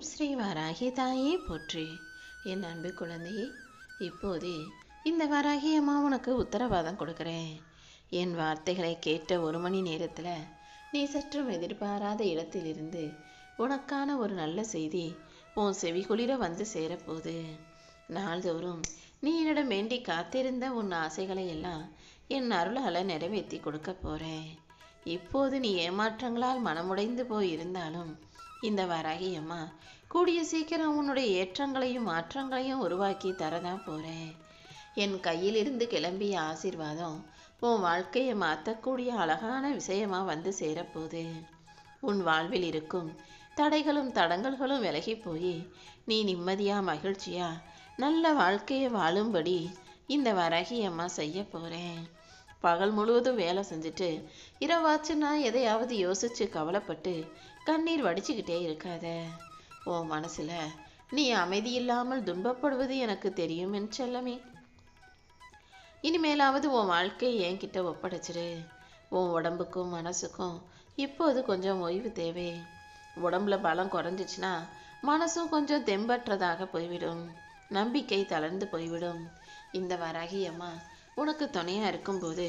ஸ்ரீ வராகி தாயே போற்றி. என் அன்பு குழந்தையே, இப்போதே இந்த வராகி அம்மா உனக்கு உத்தரவாதம் கொடுக்குறேன். என் வார்த்தைகளை கேட்ட 1 மணி நேரத்தில் நீ சற்றும் எதிர்பாராத இடத்திலிருந்து உனக்கான ஒரு நல்ல செய்தி உன் செவிகுளிர வந்து சேரப்போகுது. நாள்தோறும் நீ என்னிடம் வேண்டி காத்திருந்த உன் ஆசைகளை எல்லாம் என் அருளால் நிறைவேற்றி கொடுக்க போகிறேன். இப்போது நீ ஏமாற்றங்களால் மனமுடைந்து போய் இருந்தாலும் இந்த வராகி அம்மா கூடிய சீக்கிரம் உன்னுடைய ஏற்றங்களையும் மாற்றங்களையும் உருவாக்கி தரதான் போகிறேன். என் கையிலிருந்து கிளம்பிய ஆசீர்வாதம் உன் வாழ்க்கையை மாற்றக்கூடிய அழகான விஷயமாக வந்து சேரப்போகுது. உன் வாழ்வில் இருக்கும் தடைகளும் தடங்கல்களும் விலகி போய் நீ நிம்மதியாக மகிழ்ச்சியாக நல்ல வாழ்க்கையை வாழும்படி இந்த வராகி அம்மா செய்ய போகிறேன். பகல் முழுவதும் வேலை செஞ்சுட்டு இரவாச்சுன்னா எதையாவது யோசித்து கவலைப்பட்டு கண்ணீர் வடிச்சுக்கிட்டே இருக்காத. உன் மனசில் நீ அமைதி இல்லாமல் துன்பப்படுவது எனக்கு தெரியும் என் செல்லமே. இனிமேலாவது உன் வாழ்க்கையை என்கிட்ட ஒப்படைச்சிரு. உன் உடம்புக்கும் மனசுக்கும் இப்போது கொஞ்சம் ஓய்வு தேவை. உடம்புல பலம் குறைஞ்சிச்சுன்னா மனசும் கொஞ்சம் தெம்பற்றதாக போய்விடும், நம்பிக்கை தளர்ந்து போய்விடும். இந்த வராகி அம்மா உனக்கு துணையாக இருக்கும்போது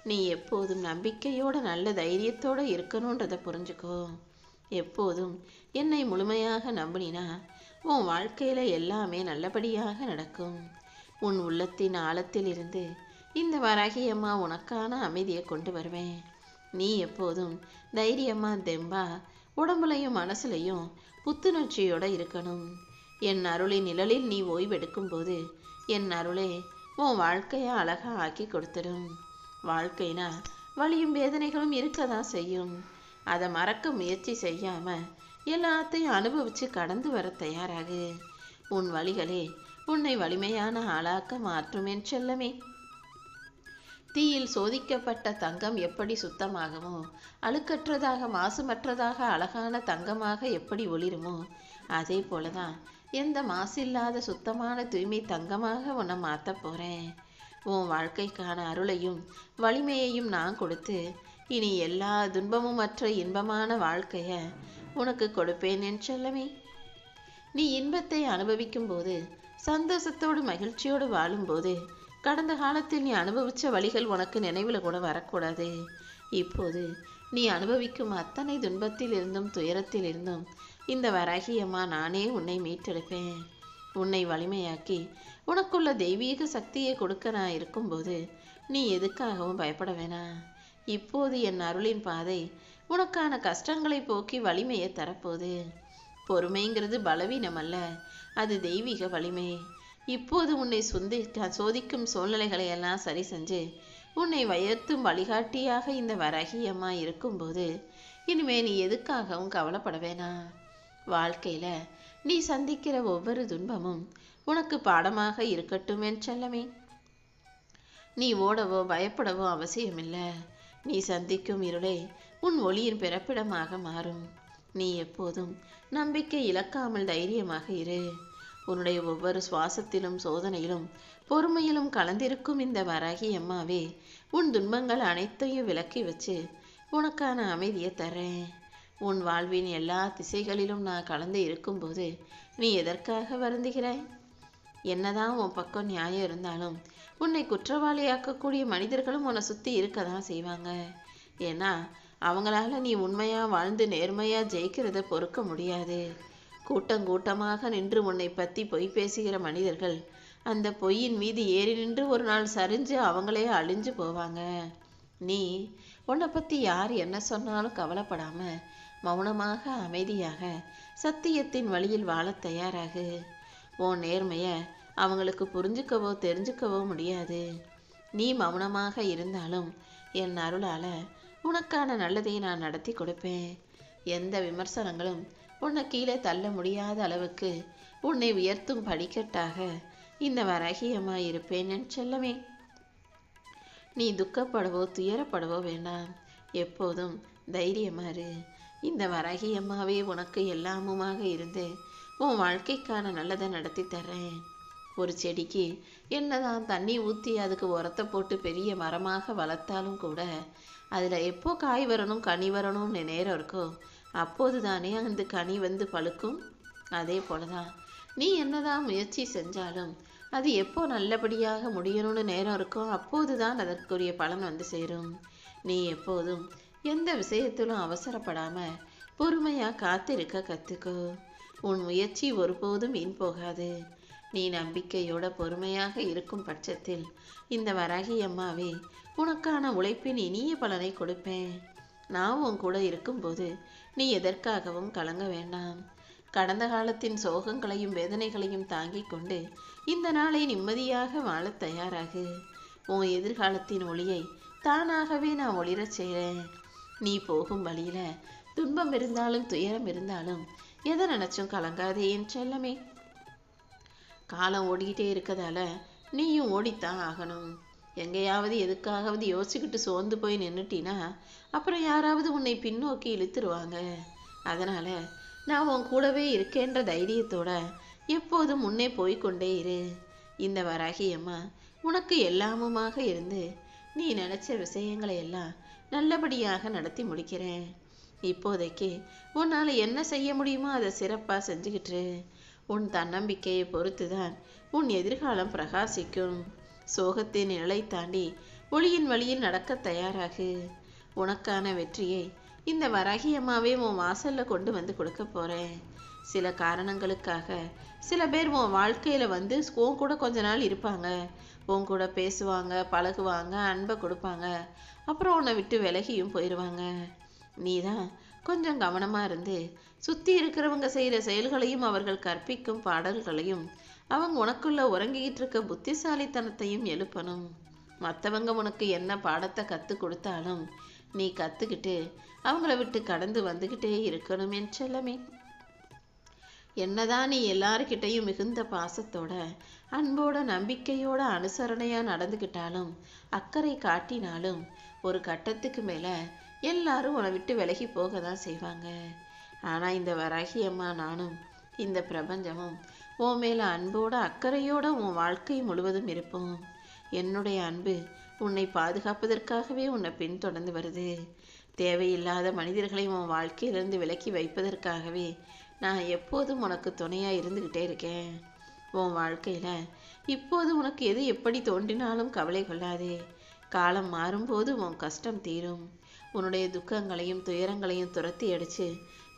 நீ எப்போதும் நம்பிக்கையோட நல்ல தைரியத்தோடு இருக்கணுன்றதை புரிஞ்சுக்கோ. எப்போதும் என்னை முழுமையாக நம்பினா உன் வாழ்க்கையில் எல்லாமே நல்லபடியாக நடக்கும். உன் உள்ளத்தின் ஆழத்தில் இருந்து இந்த வராகி அம்மா உனக்கான அமைதியை கொண்டு வருவேன். நீ எப்போதும் தைரியமாக தெம்பா உடம்புலையும் மனசுலையும் புத்துணர்ச்சியோடு இருக்கணும். என் அருளின் நிழலில் நீ ஓய்வெடுக்கும்போது என் அருளே உன் வாழ்க்கையை அழகாக ஆக்கி கொடுத்துடும். வாழ்க்கைனா வலியும் வேதனைகளும் இருக்க தான் செய்யும். அதை மறக்க முயற்சி செய்யாமல் எல்லாத்தையும் அனுபவித்து கடந்து வர தயாராகு. உன் வழிகளே உன்னை வலிமையான ஆளாக்க மாற்றும் என் செல்லமே. தீயில் சோதிக்கப்பட்ட தங்கம் எப்படி சுத்தமாகுமோ, அழுக்கற்றதாக மாசுமற்றதாக அழகான தங்கமாக எப்படி ஒளிருமோ, அதே போலதான் எந்த மாசில்லாத சுத்தமான தூய்மை தங்கமாக உன்னை மாற்ற போகிறேன். உன் வாழ்க்கைக்கான அருளையும் வலிமையையும் நான் கொடுத்து இனி எல்லா துன்பமும் மற்ற இன்பமான வாழ்க்கையை உனக்கு கொடுப்பேன் என் செல்லமே. நீ இன்பத்தை அனுபவிக்கும் போது, சந்தோஷத்தோடு மகிழ்ச்சியோடு வாழும்போது கடந்த காலத்தில் நீ அனுபவித்த வழிகள் உனக்கு நினைவில் கூட வரக்கூடாது. இப்போது நீ அனுபவிக்கும் அத்தனை துன்பத்தில் இருந்தும் துயரத்தில் இருந்தும் இந்த வராகி அம்மா நானே உன்னை மீட்டெடுப்பேன். உன்னை வலிமையாக்கி உனக்குள்ள தெய்வீக சக்தியை கொடுக்க நான் இருக்கும்போது நீ எதுக்காகவும் பயப்பட வேணாம். இப்போது என் அருளின் பாதை உனக்கான கஷ்டங்களை போக்கி வலிமையை தரப்போகுது. பொறுமைங்கிறது பலவீனம் அல்ல, அது தெய்வீக வலிமை. இப்போது உன்னை சோதிக்கும் சூழ்நிலைகளை எல்லாம் சரி செஞ்சு உன்னை வயர்த்தும் வழிகாட்டியாக இந்த வராகி அம்மா இருக்கும்போது இனிமே நீ எதுக்காகவும் கவலைப்பட வேணாம். வாழ்க்கையில் நீ சந்திக்கிற ஒவ்வொரு துன்பமும் உனக்கு பாடமாக இருக்கட்டும் என் செல்லமே. நீ ஓடவோ பயப்படவோ அவசியமில்லை. நீ சந்திக்கும் இருளே உன் ஒளியின் பிறப்பிடமாக மாறும். நீ எப்போதும் நம்பிக்கை இழக்காமல் தைரியமாக இரு. உன்னுடைய ஒவ்வொரு சுவாசத்திலும் சோதனையிலும் பொறுமையிலும் கலந்திருக்கும் இந்த வராகி அம்மாவே உன் துன்பங்கள் அனைத்தையும் விலக்கி வச்சு உனக்கான அமைதியை தரேன். உன் வாழ்வின் எல்லா திசைகளிலும் நான் கலந்து இருக்கும்போது நீ எதற்காக வருந்துகிறாய்? என்னதான் உன் பக்கம் நியாயம் இருந்தாலும் உன்னை குற்றவாளியாக்கக்கூடிய மனிதர்களும் உன்னை சுற்றி இருக்க தான் செய்வாங்க. ஏன்னா அவங்களால நீ உண்மையாக வாழ்ந்து நேர்மையாக ஜெயிக்கிறத பொறுக்க முடியாது. கூட்டமாக நின்று உன்னை பற்றி பொய் பேசுகிற மனிதர்கள் அந்த பொய்யின் மீது ஏறி நின்று ஒரு நாள் சரிஞ்சு அவங்களே அழிஞ்சு போவாங்க. நீ உன்னை பற்றி யார் என்ன சொன்னாலும் கவலைப்படாமல் மௌனமாக அமைதியாக சத்தியத்தின் வழியில் வாழ தயாராகு. உன் நேர்மையை அவங்களுக்கு புரிஞ்சுக்கவோ தெரிஞ்சுக்கவோ முடியாது. நீ மௌனமாக இருந்தாலும் என் அருளால் உனக்கான நல்லதை நான் நடத்தி கொடுப்பேன். எந்த விமர்சனங்களும் உன்னை கீழே தள்ள முடியாத அளவுக்கு உன்னை உயர்த்தும் படிக்கட்டாக இந்த வராகி அம்மா இருப்பேன் என் செல்லமே. நீ துக்கப்படவோ துயரப்படவோ வேண்டாம். எப்போதும் தைரியமாறு. இந்த வராகி அம்மாவே உனக்கு எல்லாமுமாக இருந்து உன் வாழ்க்கைக்கான நல்லதை நடத்தி தர்றேன். ஒரு செடிக்கு என்னதான் தண்ணி ஊற்றி அதுக்கு உரத்தை போட்டு பெரிய மரமாக வளர்த்தாலும் கூட அதில் எப்போ காய் வரணும் கனி வரணும்னு நேரம் இருக்கோ அப்போது தானே அந்த கனி வந்து பழுக்கும். அதே போலதான் நீ என்னதான் முயற்சி செஞ்சாலும் அது எப்போ நல்லபடியாக முடியணும்னு நேரம் இருக்கோ அப்போதுதான் அதற்குரிய பலன் வந்து சேரும். நீ எப்போதும் எந்த விஷயத்திலும் அவசரப்படாம பொறுமையா காத்திருக்க கத்துக்கோ. உன் முயற்சி ஒருபோதும் வீண் போகாது. நீ நம்பிக்கையோட பொறுமையாக இருக்கும் பட்சத்தில் இந்த வராகி அம்மாவே உனக்கான உழைப்பின் இனிய பலனை கொடுப்பேன். நான் உன் கூட இருக்கும்போது நீ எதற்காகவும் கலங்க வேண்டாம். கடந்த காலத்தின் சோகங்களையும் வேதனைகளையும் தாங்கிக் கொண்டு இந்த நாளை நிம்மதியாக வாழ தயாராகு. உன் எதிர்காலத்தின் ஒளியை தானாகவே நான் ஒளிரச் செய்கிறேன். நீ போகும் வழியில துன்பம் இருந்தாலும் துயரம் இருந்தாலும் எதை நினைச்சும் கலங்காதே என் செல்லமே. காலம் ஓடிக்கிட்டே இருக்கதால நீயும் ஓடித்தான் ஆகணும். எங்கேயாவது எதுக்காகவது யோசிச்சுக்கிட்டு சோர்ந்து போய் நின்றுட்டினா அப்புறம் யாராவது உன்னை பின்னோக்கி இழுத்துருவாங்க. அதனால நான் உன் கூடவே இருக்கேன்ற தைரியத்தோட எப்போதும் முன்னே போய்கொண்டே இரு. இந்த வராகி அம்மா உனக்கு எல்லாமுமாக இருந்து நீ நினைச்ச விஷயங்களை எல்லாம் நல்லபடியாக நடத்தி முடிக்கிறேன். இப்போதைக்கு உன்னால் என்ன செய்ய முடியுமோ அதை சிறப்பாக செஞ்சுக்கிட்டு உன் தன்னம்பிக்கையை பொறுத்துதான் உன் எதிர்காலம் பிரகாசிக்கும். சோகத்தின் நிலை தாண்டி ஒளியின் வழியில் நடக்க தயாராகு. உனக்கான வெற்றியை இந்த வராகி அம்மாவே உன் வாசல்ல கொண்டு வந்து கொடுக்க போறேன். சில காரணங்களுக்காக சில பேர் உன் வாழ்க்கையில வந்து உன் கூட கொஞ்ச நாள் இருப்பாங்க, உன் கூட பேசுவாங்க, பழகுவாங்க, அன்பை கொடுப்பாங்க, அப்புறம் உன்னை விட்டு விலகியும் போயிடுவாங்க. நீதான் கொஞ்சம் கவனமா இருந்து சுத்தி இருக்கிறவங்க செய்யற செயல்களையும் அவர்கள் கற்பிக்கும் பாடல்களையும் அவங்க உனக்குள்ள உறங்கிக்கிட்டு இருக்க புத்திசாலித்தனத்தையும் எழுப்பணும். மற்றவங்க உனக்கு என்ன பாடத்தை கத்து கொடுத்தாலும் நீ கத்துக்கிட்டு அவங்கள விட்டு கடந்து வந்துகிட்டே இருக்கணும் என் செல்லமே. என்னதான் நீ எல்லார்கிட்டையும் மிகுந்த பாசத்தோட அன்போட நம்பிக்கையோட அனுசரணையா நடந்துக்கிட்டாலும் அக்கறை காட்டினாலும் ஒரு கட்டத்துக்கு மேல எல்லாரும் உன்னை விட்டு விலகி போக தான் செய்வாங்க. ஆனா இந்த வராகி அம்மா நானும் இந்த பிரபஞ்சமும் உன் மேல அன்போட அக்கறையோட உன் வாழ்க்கை முழுவதும் இருப்போம். என்னுடைய அன்பு உன்னை பாதுகாப்பதற்காகவே உன்னை பின்தொடர்ந்து வருது. தேவையில்லாத மனிதர்களை உன் வாழ்க்கையிலிருந்து விலக்கி வைப்பதற்காகவே நான் எப்போதும் உனக்கு துணையா இருந்துகிட்டே இருக்கேன். உன் வாழ்க்கையில இப்போது உனக்கு எது எப்படி தோன்றினாலும் கவலை கொள்ளாதே. காலம் மாறும்போது உன் கஷ்டம் தீரும். உன்னுடைய துக்கங்களையும் துயரங்களையும் துரத்தி அடிச்சு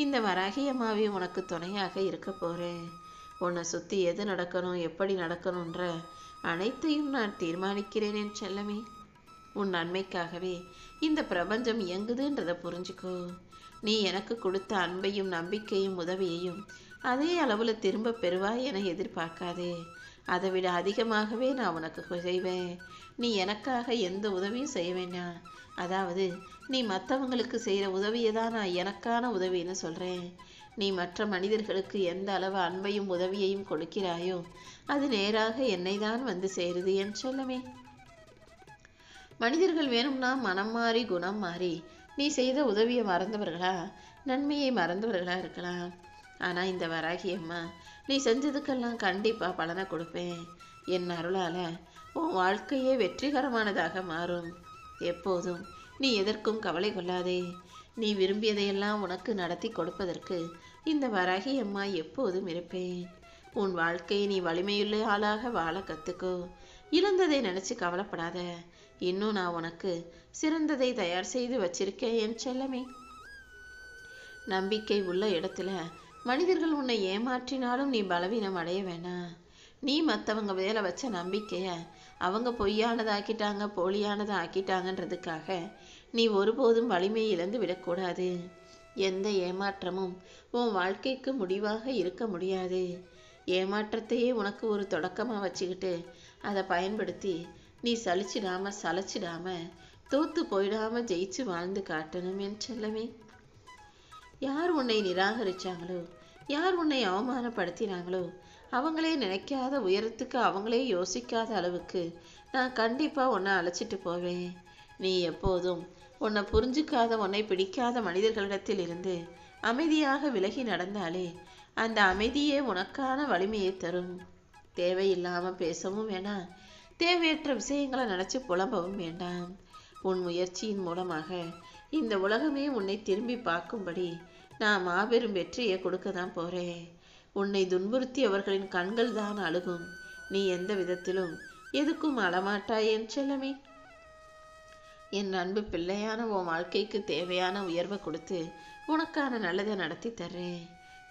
இந்த வராகி அம்மாவே உனக்கு துணையாக இருக்க போறேன். உன்னை சுத்தி எது நடக்கணும், எப்படி நடக்கணுன்ற அனைத்தையும் நான் தீர்மானிக்கிறேன் என் செல்லமே. உன் நன்மைக்காகவே இந்த பிரபஞ்சம் இயங்குதுன்றதை புரிஞ்சுக்கோ. நீ எனக்கு கொடுத்த அன்பையும் நம்பிக்கையும் உதவியையும் அதே அளவுல திரும்ப பெறுவாய் என எதிர்பார்க்காதே. அதை விட அதிகமாகவே நான் உனக்கு செய்வேன். நீ எனக்காக எந்த உதவியும் செய்ய வேண்டாம். அதாவது நீ மற்றவங்களுக்கு செய்கிற உதவியை தான் நான் எனக்கான உதவின்னு சொல்கிறேன். நீ மற்ற மனிதர்களுக்கு எந்த அளவு அன்பையும் உதவியையும் கொடுக்கிறாயோ அது நேராக என்னை தான் வந்து சேருது என் செல்லமே. மனிதர்கள் வேணும்னா மனம் மாறி குணம் மாறி நீ செய்த உதவியை மறந்தவர்களா, நன்மையை மறந்தவர்களா இருக்கலாம். ஆனால் இந்த வராகி அம்மா நீ செஞ்சதுக்கெல்லாம் கண்டிப்பாக பலனை கொடுப்பேன். என் அருளால் உன் வாழ்க்கையே வெற்றிகரமானதாக மாறும். எப்போதும் நீ எதற்கும் கவலை கொள்ளாதே. நீ விரும்பியதையெல்லாம் உனக்கு நடத்தி கொடுப்பதற்கு இந்த வராகி அம்மா எப்போதும் இருப்பேன். உன் வாழ்க்கையை நீ வலிமையுள்ள ஆளாக வாழ கற்றுக்கோ. இழந்ததை நினச்சி கவலைப்படாத. இன்னும் நான் உனக்கு சிறந்ததை தயார் செய்து வச்சிருக்கேன் என் செல்லமே. நம்பிக்கை உள்ள இடத்துல மனிதர்கள் உன்னை ஏமாற்றினாலும் நீ பலவீனம் அடைய வேணாம். நீ மற்றவங்க வேலை வச்ச நம்பிக்கைய அவங்க பொய்யானதாக்கிட்டாங்க, போலியானதை ஆக்கிட்டாங்கன்றதுக்காக நீ ஒருபோதும் வலிமை இழந்து விடக்கூடாது. எந்த ஏமாற்றமும் உன் வாழ்க்கைக்கு முடிவாக இருக்க முடியாது. ஏமாற்றத்தையே உனக்கு ஒரு தொடக்கமாக வச்சுக்கிட்டு அதை பயன்படுத்தி நீ சலிச்சிடாம தோத்து போயிடாம ஜெயிச்சு வாழ்ந்து காட்டணும் என் செல்லமே. யார் உன்னை நிராகரிச்சாங்களோ, யார் உன்னை அவமானப்படுத்தினாங்களோ அவங்களே நினைக்காத உயரத்துக்கு, அவங்களே யோசிக்காத அளவுக்கு நான் கண்டிப்பாக உன்னை அழைச்சிட்டு போவேன். நீ எப்போதும் உன்னை புரிஞ்சுக்காத, உன்னை பிடிக்காத மனிதர்களிடத்தில் இருந்து அமைதியாக விலகி நடந்தாலே அந்த அமைதியே உனக்கான வலிமையை தரும். தேவையில்லாமல் பேசவும் வேண்டாம், தேவையற்ற விஷயங்களை நினச்சி புலம்பவும் வேண்டாம். உன் முயற்சியின் மூலமாக இந்த உலகமே உன்னை திரும்பி பார்க்கும்படி நான் மாபெரும் வெற்றியை கொடுக்க தான் போகிறேன். உன்னை துன்புறுத்தி அவர்களின் கண்கள் தான் அழுகும். நீ எந்த விதத்திலும் எதுக்கும் அழமாட்டாய் என் செல்லமே. என் அன்பு பிள்ளையான உன் வாழ்க்கைக்கு தேவையான உயர்வை கொடுத்து உனக்கான நல்லதை நடத்தி தர்றேன்.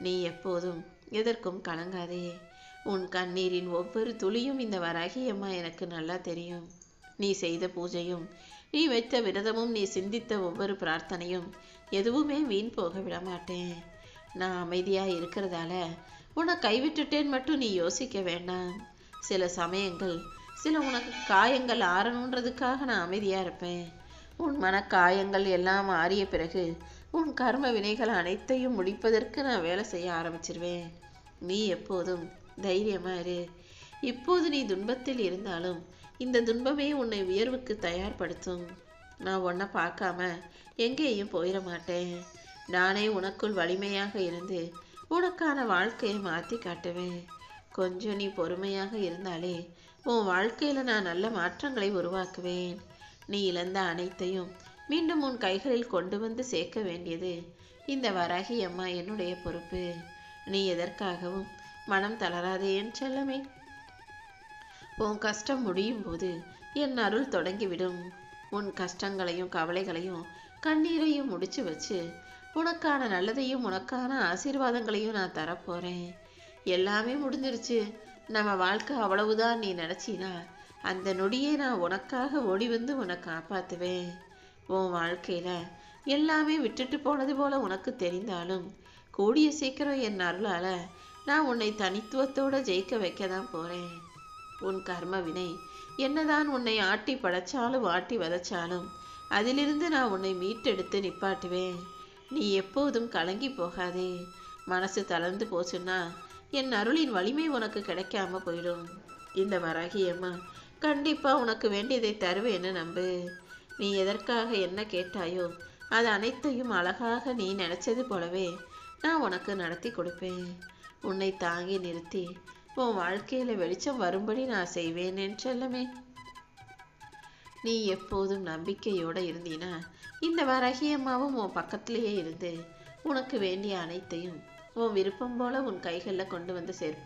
நீ எப்போதும் எதற்கும் கலங்காதே. உன் கண்ணீரின் ஒவ்வொரு துளியும் இந்த வராகி அம்மா எனக்கு நல்லா தெரியும். நீ செய்த பூஜையும், நீ வைத்த விரதமும், நீ சிந்தித்த ஒவ்வொரு பிரார்த்தனையும் எதுவுமே வீண் போக விட மாட்டேன். நான் அமைதியாக இருக்கிறதால உன்னை கைவிட்டுட்டேன் மட்டும் நீ யோசிக்க வேண்டாம். சில சமயங்கள் உனக்கு காயங்கள் ஆறணுன்றதுக்காக நான் அமைதியாக இருப்பேன். உன் மனக்காயங்கள் எல்லாம் ஆறிய பிறகு உன் கர்ம வினைகள் அனைத்தையும் முடிப்பதற்கு நான் வேலை செய்ய ஆரம்பிச்சிருவேன். நீ எப்போதும் தைரியமா இரு. இப்போது நீ துன்பத்தில் இருந்தாலும் இந்த துன்பமே உன்னை உயர்வுக்கு தயார்படுத்தும். நான் உன்னை பார்க்காம எங்கேயும் போயிட மாட்டேன். நானே உனக்குள் வலிமையாக இருந்து உனக்கான வாழ்க்கையை மாற்றி காட்டுவேன். கொஞ்சம் நீ பொறுமையாக இருந்தாலே உன் வாழ்க்கையில் நான் நல்ல மாற்றங்களை உருவாக்குவேன். நீ இழந்த அனைத்தையும் மீண்டும் உன் கைகளில் கொண்டு வந்து சேர்க்க வேண்டியது இந்த வராகி அம்மா என்னுடைய பொறுப்பு. நீ எதற்காகவும் மனம் தளராதே என் செல்லமே. உன் கஷ்டம் முடியும் போது என் அருள் தொடங்கிவிடும். உன் கஷ்டங்களையும் கவலைகளையும் கண்ணீரையும் முடிச்சு வச்சு உனக்கான நல்லதையும் உனக்கான ஆசீர்வாதங்களையும் நான் தரப்போறேன். எல்லாமே முடிஞ்சிருச்சு, நம்ம வாழ்க்கை அவ்வளவுதான் நீ நினச்சினா அந்த நொடியே நான் உனக்காக ஓடி வந்து உன்னை காப்பாற்றுவேன். உன் வாழ்க்கையில் எல்லாமே விட்டுட்டு போனது போல உனக்கு தெரிந்தாலும் கூடிய சீக்கிரம் என் அருளால் நான் உன்னை தனித்துவத்தோடு ஜெயிக்க வைக்க தான் போகிறேன். உன் கர்ம வினை என்னதான் உன்னை ஆட்டி படைச்சாலும் ஆட்டி வதச்சாலும் அதிலிருந்து நான் உன்னை மீட்டெடுத்து நிப்பாட்டுவேன். நீ எப்போதும் கலங்கி போகாதே. மனசு தளர்ந்து போச்சுன்னா என் அருளின் வலிமை உனக்கு கிடைக்காம போயிடும். இந்த வராகி அம்மா கண்டிப்பா உனக்கு வேண்டியதை தருவேன்னு நம்பு. நீ எதற்காக என்ன கேட்டாயோ அது அனைத்தையும் அழகாக நீ நினைச்சது போலவே நான் உனக்கு நடத்தி கொடுப்பேன். உன்னை தாங்கி நிறுத்தி உன் வாழ்க்கையில வெளிச்சம் வரும்படி நான் செய்வேன் என் செல்லமே. நீ எப்போதும் நம்பிக்கையோட இருந்தீனா இந்த வராகி அம்மாவும் உன் பக்கத்திலேயே இருந்து உனக்கு வேண்டிய அனைத்தையும் உன் விருப்பம் போல உன் கைகளில் கொண்டு வந்து சேர்ப்பேன்.